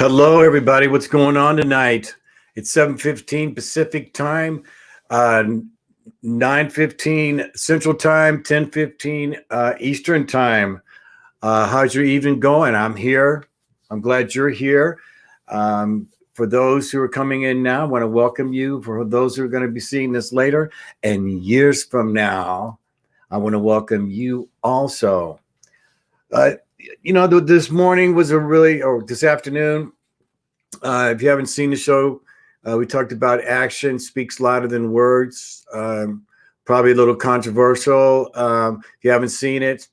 Hello, everybody. What's going on tonight? It's 7:15 Pacific time, 9:15 Central time, 10:15 Eastern time. How's your evening going? I'm here. I'm glad you're here. For those who are coming in now, I want to welcome you. For those who are going to be seeing this later and years from now, I want to welcome you also. This morning was or this afternoon, if you haven't seen the show, we talked about action speaks louder than words. Probably a little controversial. If you haven't seen it,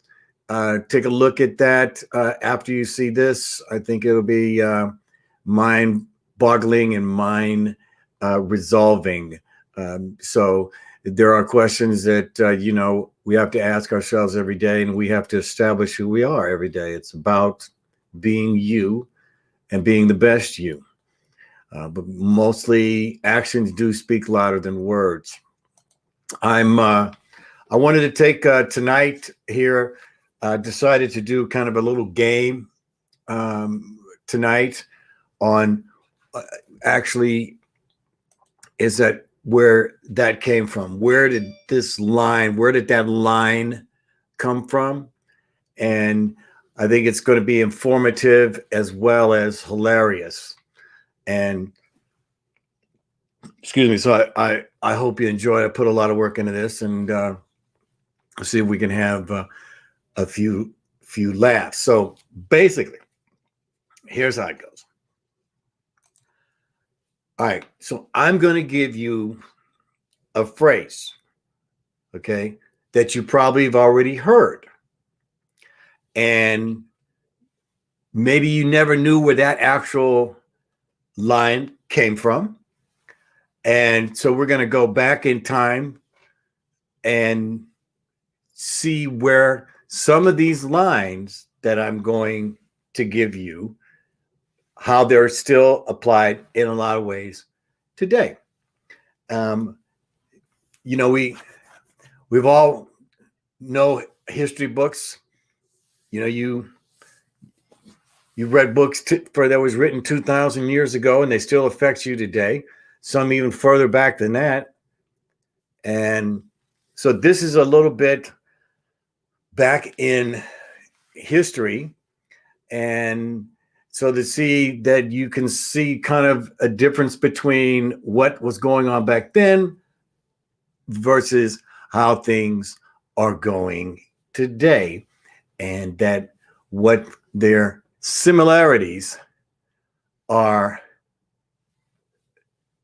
take a look at that after you see this. I think it'll be mind-boggling and mind-resolving. So there are questions that, we have to ask ourselves every day, and we have to establish who we are every day. It's about being you and being the best you. But mostly actions do speak louder than words. I wanted to take tonight here, decided to do kind of a little game tonight on actually, is that where that came from? Where did that line come from? And I think it's going to be informative as well as hilarious. And excuse me. So I hope you enjoy it. I put a lot of work into this, and see if we can have a few laughs. So basically, here's how it goes. All right. So I'm going to give you a phrase, okay, that you probably have already heard. And maybe you never knew where that actual line came from. And so we're going to go back in time and see where some of these lines that I'm going to give you, how they're still applied in a lot of ways today. We've all know history books. You read books that was written 2,000 years ago, and they still affect you today. Some even further back than that. And so this is a little bit back in history. And so to see that you can see kind of a difference between what was going on back then versus how things are going today, and that what their similarities are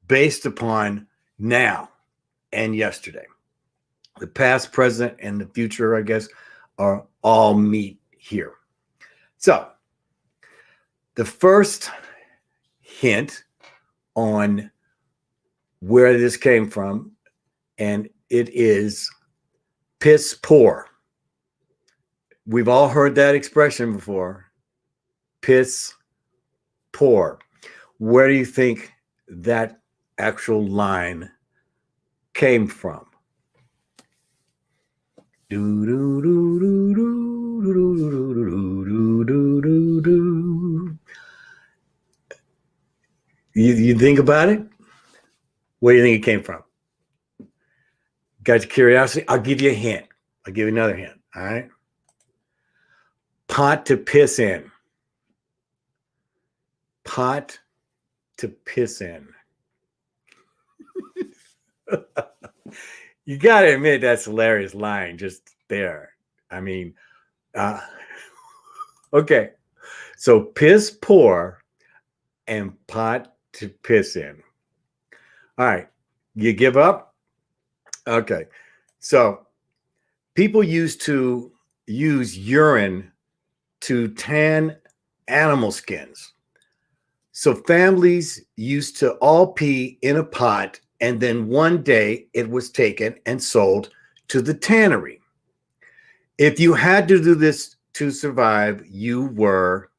based upon now and yesterday. The past, present, and the future, I guess, are all meet here. So the first hint on where this came from, and it is piss poor. We've all heard that expression before. Piss poor. Where do you think that actual line came from? You think about it? Where do you think it came from? Got your curiosity? I'll give you a hint. I'll give you another hint. All right. Pot to piss in. Pot to piss in. You got to admit that's a hilarious line just there. I mean, okay. So piss poor and pot to piss in. All right. You give up? Okay. So people used to use urine to tan animal skins. So families used to all pee in a pot, and then one day it was taken and sold to the tannery. If you had to do this to survive, you were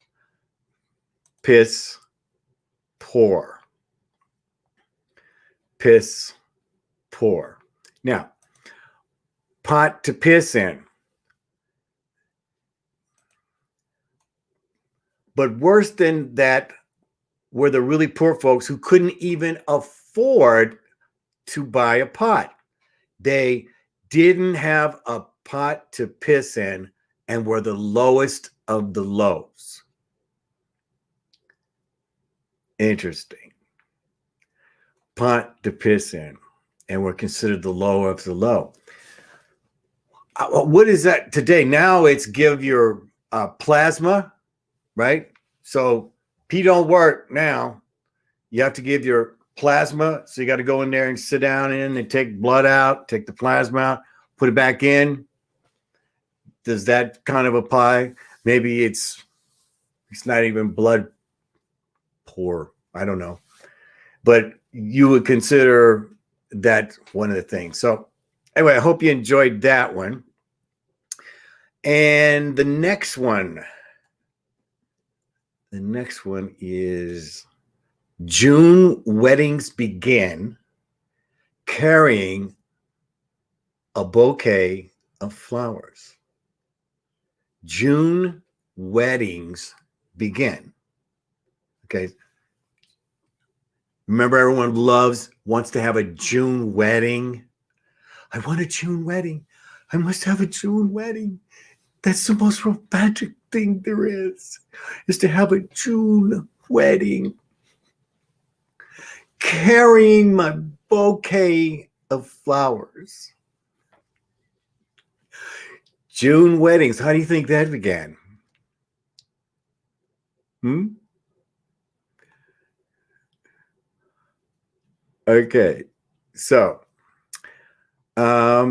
piss poor. Piss poor. Now, pot to piss in. But worse than that were the really poor folks who couldn't even afford to buy a pot. They didn't have a pot to piss in and were the lowest of the lows. Interesting. Pot to piss in and were considered the low of the low. What is that today? Now it's give your plasma, right? So pee don't work now. You have to give your plasma. So you got to go in there and sit down in and take blood out, take the plasma out, put it back in. Does that kind of apply? Maybe it's not even blood poor. I don't know. But you would consider that one of the things. So anyway, I hope you enjoyed that one. And the next one is June weddings begin carrying a bouquet of flowers. June weddings begin. Okay. Remember, everyone wants to have a June wedding. I want a June wedding. I must have a June wedding. That's the most romantic thing there is to have a June wedding. Carrying my bouquet of flowers. June weddings. How do you think that began? Okay. So, now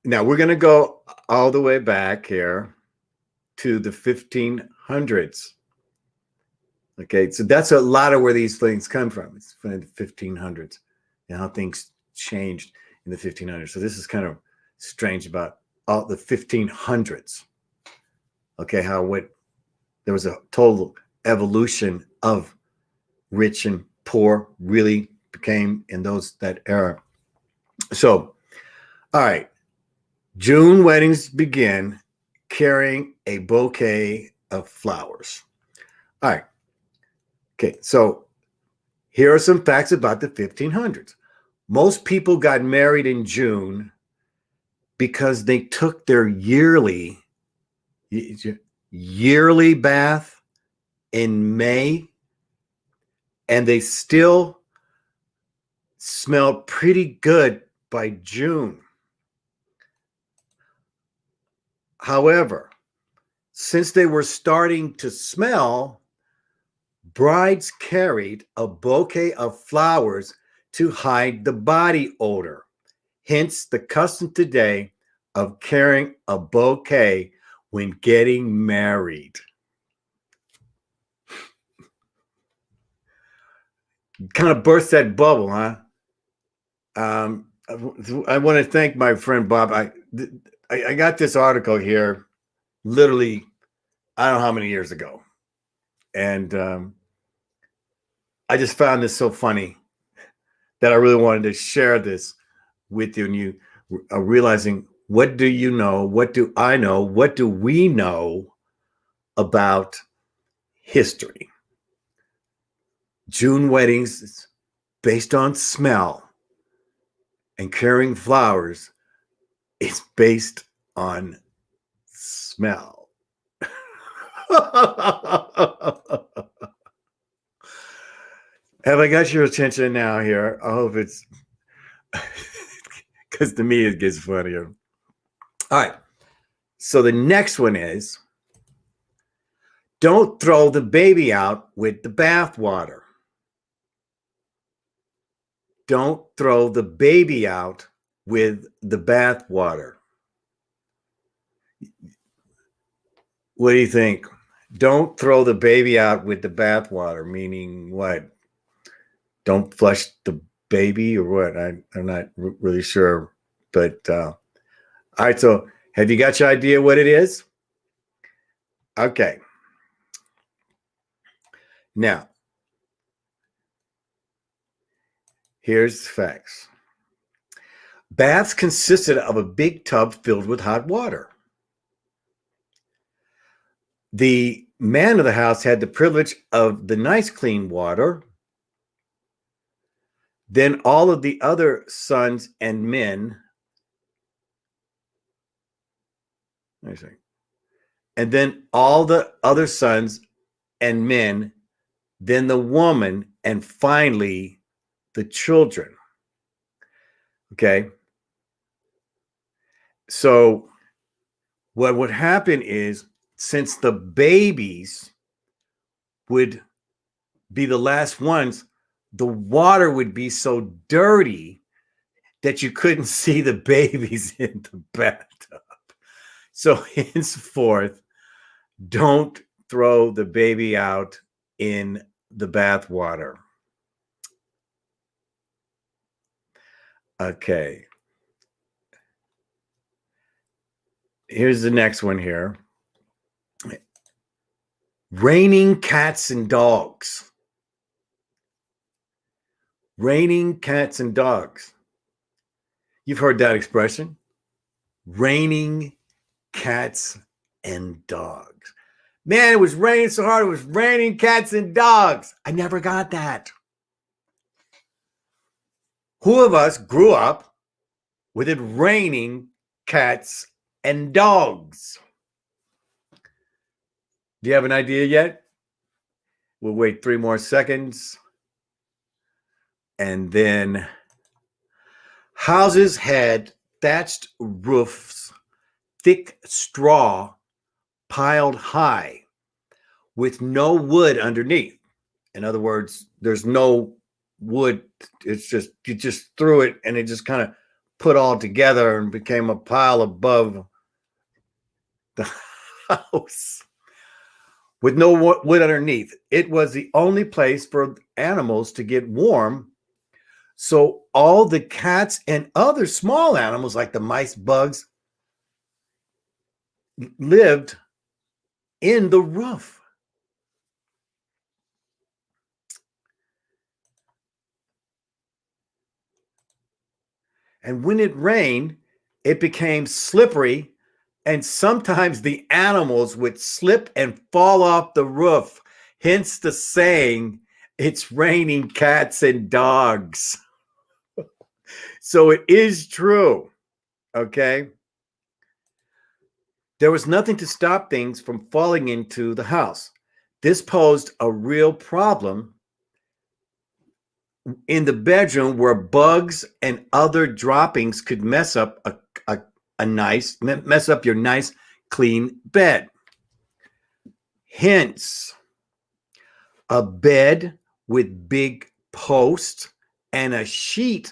we're going to go all the way back here to the 1500s. Okay, so that's a lot of where these things come from. It's from the 1500s and how things changed in the 1500s. So this is kind of strange about all the 1500s. Okay, there was a total evolution of rich and poor really became in that era. So, all right, June weddings begin carrying a bouquet of flowers. All right. Okay, so here are some facts about the 1500s. Most people got married in June because they took their yearly bath in May, and they still smelled pretty good by June. However, since they were starting to smell, brides carried a bouquet of flowers to hide the body odor. Hence the custom today of carrying a bouquet when getting married. Kind of burst that bubble, huh? I want to thank my friend Bob. I got this article here literally, I don't know how many years ago. And I just found this so funny that I really wanted to share this with you. And you are realizing, what do you know? What do I know? What do we know about history? June weddings based on smell, and carrying flowers is based on smell. Have I got your attention now here? I hope it's, because to me it gets funnier. All right. So the next one is, don't throw the baby out with the bathwater. Don't throw the baby out with the bathwater. What do you think? Don't throw the baby out with the bathwater, meaning what? Don't flush the baby or what? I'm not really sure. But all right, so have you got your idea what it is? Okay. Now, here's the facts. Baths consisted of a big tub filled with hot water. The man of the house had the privilege of the nice clean water. Then all of the other sons and men, and then all the other sons and men, then the woman, and finally the children. Okay. So what would happen is, since the babies would be the last ones, the water would be so dirty that you couldn't see the babies in the bathtub. So henceforth, don't throw the baby out in the bath water. Okay. Here's the next one here. Raining cats and dogs. Raining cats and dogs. You've heard that expression. Raining cats and dogs. Man, it was raining so hard, it was raining cats and dogs. I never got that. Who of us grew up with it raining cats and dogs? Do you have an idea yet? We'll wait 3 more seconds. And then houses had thatched roofs, thick straw piled high with no wood underneath. In other words, there's no wood. It's just, you just threw it and it just kind of put all together and became a pile above the house with no wood underneath. It was the only place for animals to get warm. So all the cats and other small animals like the mice, bugs, lived in the roof. And when it rained, it became slippery, and sometimes the animals would slip and fall off the roof. Hence the saying, it's raining cats and dogs. So it is true, okay? There was nothing to stop things from falling into the house. This posed a real problem in the bedroom, where bugs and other droppings could mess up mess up your nice clean bed. Hence, a bed with big posts and a sheet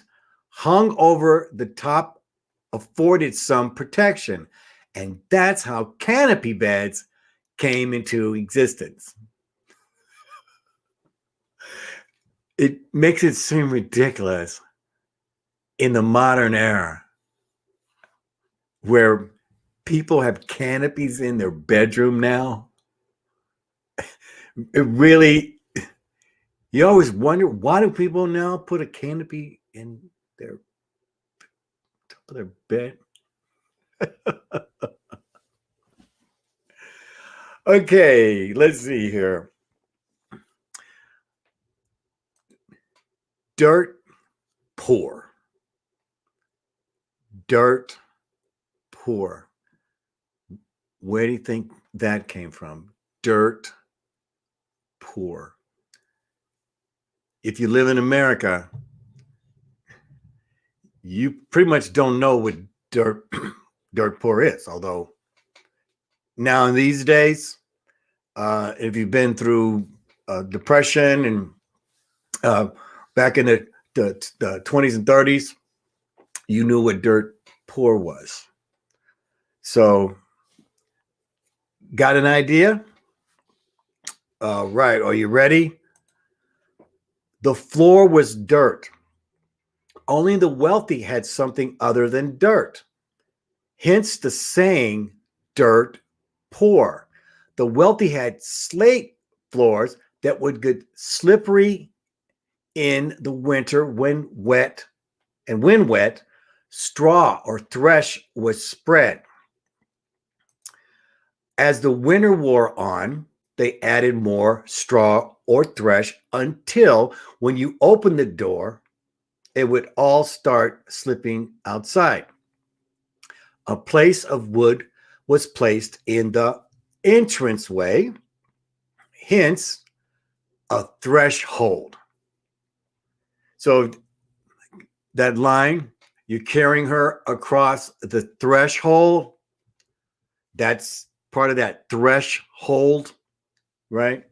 hung over the top afforded some protection. And that's how canopy beds came into existence. It makes it seem ridiculous in the modern era where people have canopies in their bedroom now. It really, you always wonder, why do people now put a canopy in their top of their bed? Okay, let's see here. Dirt poor. Dirt poor. Where do you think that came from? Dirt poor. If you live in America, you pretty much don't know what dirt poor is. Although now in these days, if you've been through depression and back in the 20s and 30s, you knew what dirt poor was. So, got an idea? Right. Are you ready? The floor was dirt. Only the wealthy had something other than dirt. Hence the saying, dirt poor. The wealthy had slate floors that would get slippery in the winter when wet, and when wet, straw or thresh was spread. As the winter wore on, they added more straw or thresh until when you open the door, it would all start slipping outside. A place of wood was placed in the entranceway, hence a threshold. So that line, you're carrying her across the threshold, that's part of that threshold, right?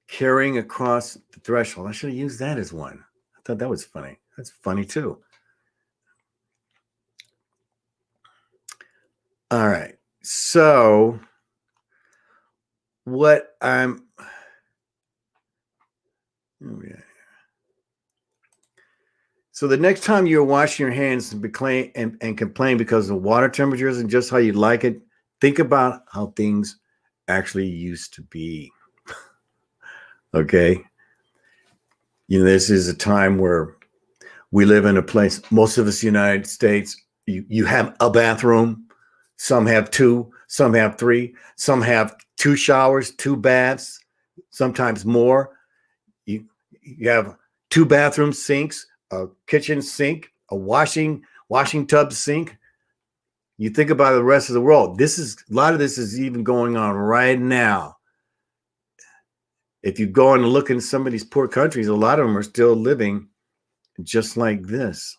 Carrying across the threshold. I should have used that as one. I thought that was funny. That's funny too. All right. So what I'm so the next time you're washing your hands and complain because the water temperature isn't just how you like it, think about how things actually used to be. Okay. You know, this is a time where we live in a place, most of us United States, you have a bathroom. Some have two, some have three, some have 2 showers, 2 baths, sometimes more. You have 2 bathroom sinks, a kitchen sink, a washing tub sink. You think about the rest of the world. A lot of this is even going on right now. If you go and look in some of these poor countries, a lot of them are still living just like this.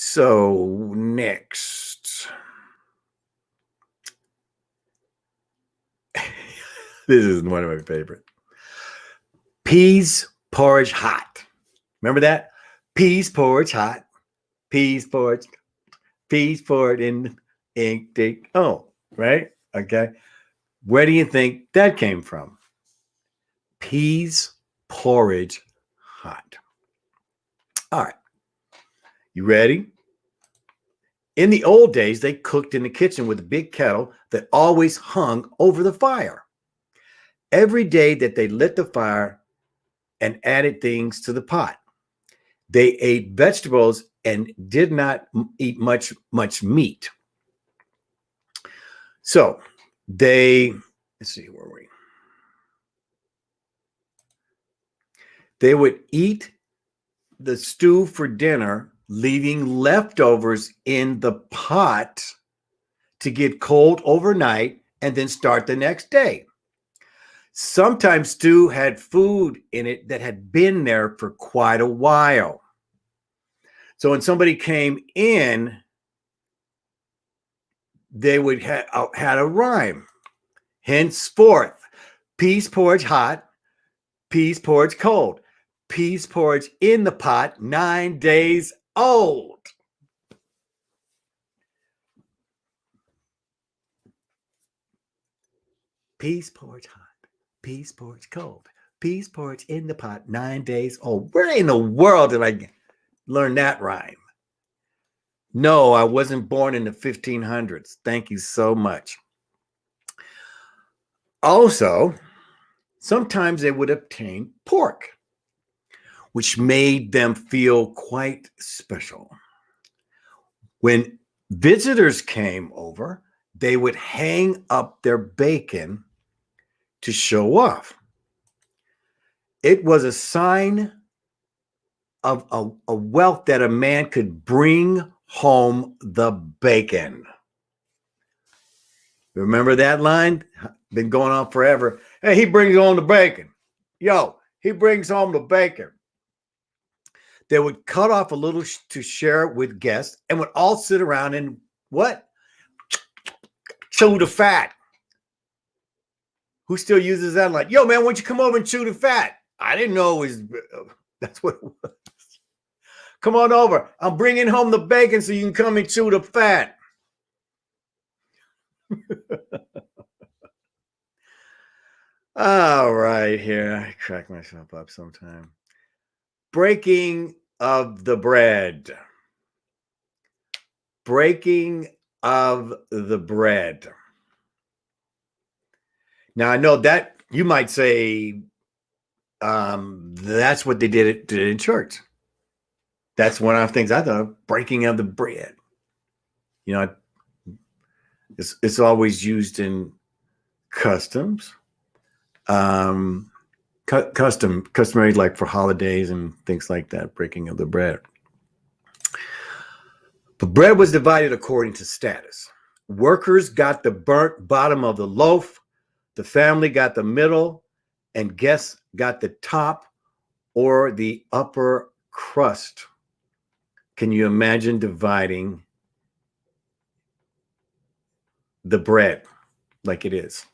So next, this is one of my favorite. Peas porridge hot. Remember that? Peas porridge hot. Peas porridge in ink. Oh, right? Okay. Where do you think that came from? Peas porridge hot. All right. You ready? In the old days, they cooked in the kitchen with a big kettle that always hung over the fire. Every day that they lit the fire and added things to the pot, they ate vegetables and did not eat much meat. So let's see, where were we? They would eat the stew for dinner, leaving leftovers in the pot to get cold overnight and then start the next day. Sometimes stew had food in it that had been there for quite a while. So when somebody came in, they would had a rhyme. Henceforth, peas porridge hot, peas porridge cold, peas porridge in the pot, 9 days old. Peas porridge hot, peas porridge cold, peas porridge in the pot, 9 days old. Where in the world did I learn that rhyme? No, I wasn't born in the 1500s. Thank you so much. Also, sometimes they would obtain pork, which made them feel quite special. When visitors came over, they would hang up their bacon to show off. It was a sign of a wealth that a man could bring home the bacon. Remember that line? Been going on forever. Hey, he brings home the bacon. Yo, he brings home the bacon. They would cut off a little to share with guests and would all sit around and what? Chew the fat. Who still uses that line? Yo, man, why don't you come over and chew the fat? I didn't know it was, that's what it was. Come on over. I'm bringing home the bacon so you can come and chew the fat. All right, here. I crack myself up sometime. Breaking of the bread. Breaking of the bread. Now, I know that you might say that's what they did in church. That's one of the things I thought of, breaking of the bread. You know, It's always used in customs, customary, like for holidays and things like that, breaking of the bread. But bread was divided according to status. Workers got the burnt bottom of the loaf, the family got the middle, and guests got the top or the upper crust. Can you imagine dividing the bread like it is?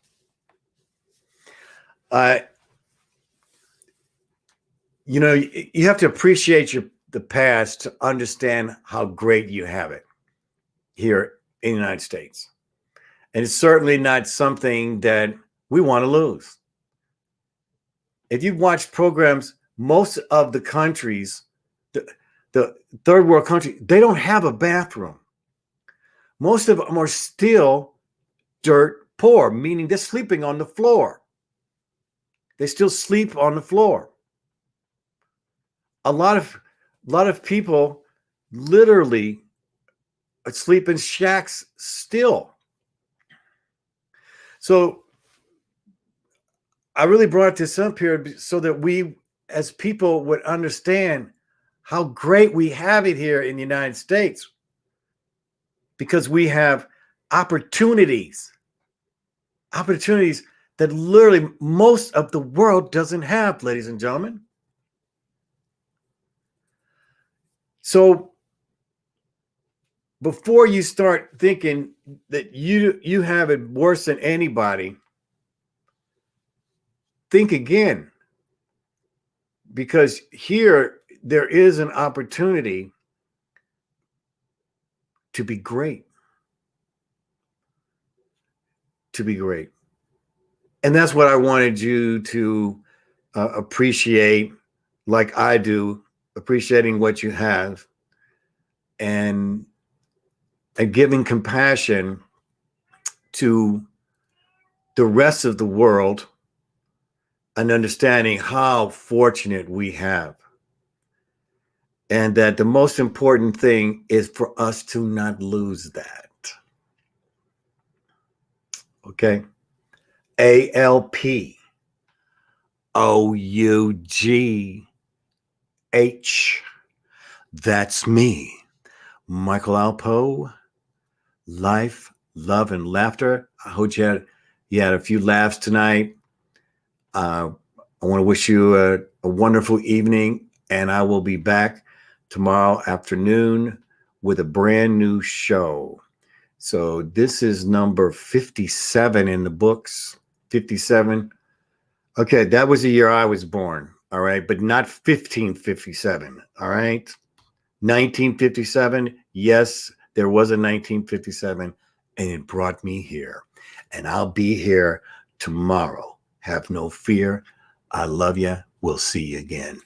You know, you have to appreciate the past to understand how great you have it here in the United States. And it's certainly not something that we want to lose. If you've watched programs, most of the countries, the third world countries, they don't have a bathroom. Most of them are still dirt poor, meaning they're sleeping on the floor. They still sleep on the floor. A lot of people literally sleep in shacks still. So I really brought this up here so that we as people would understand how great we have it here in the United States, because we have opportunities that literally most of the world doesn't have, ladies and gentlemen. So before you start thinking that you have it worse than anybody, think again, because here there is an opportunity to be great. To be great. And that's what I wanted you to appreciate, like I do, appreciating what you have and giving compassion to the rest of the world and understanding how fortunate we have. And that the most important thing is for us to not lose that. Okay? ALPOUGH. That's me, Michael Alpough. Life, love, and laughter. I hope you had a few laughs tonight. I want to wish you a wonderful evening, and I will be back tomorrow afternoon with a brand new show. So this is number 57 in the books. 57. Okay, that was the year I was born. All right, but not 1557. All right, 1957. Yes, there was a 1957, and it brought me here. And I'll be here tomorrow. Have no fear. I love you. We'll see you again.